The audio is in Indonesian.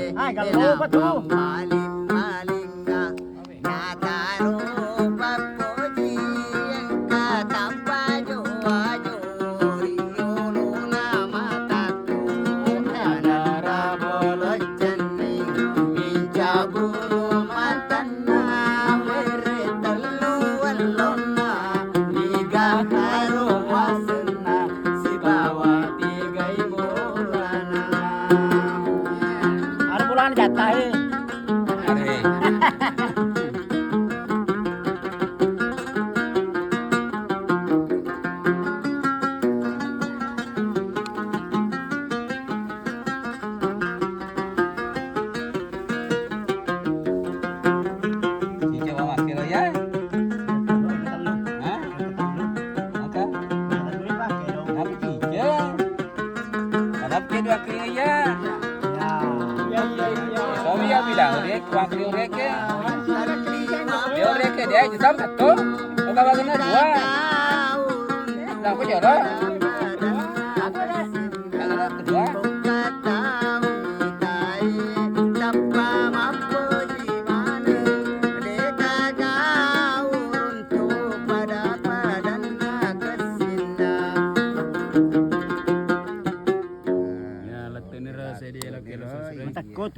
Ay, kalau pa to. Maling-maling nga nataro pagpuji ang katampayo ayo riulo na matatu anarabolo janing injabulu matana were telu walona nigaharo wasena si bawa tiga iburana. Ano pulang jatah eh. Cincin mama kilo ya. Hah? Maka tapi cincin. Harap ke 2 kilo ya. Sobi ya bilang rek, uang kilo rek ya. Dia rek ya dia juta satu. Bukan bagusnya 2. Lah aku jorok. Kalau kedua Takut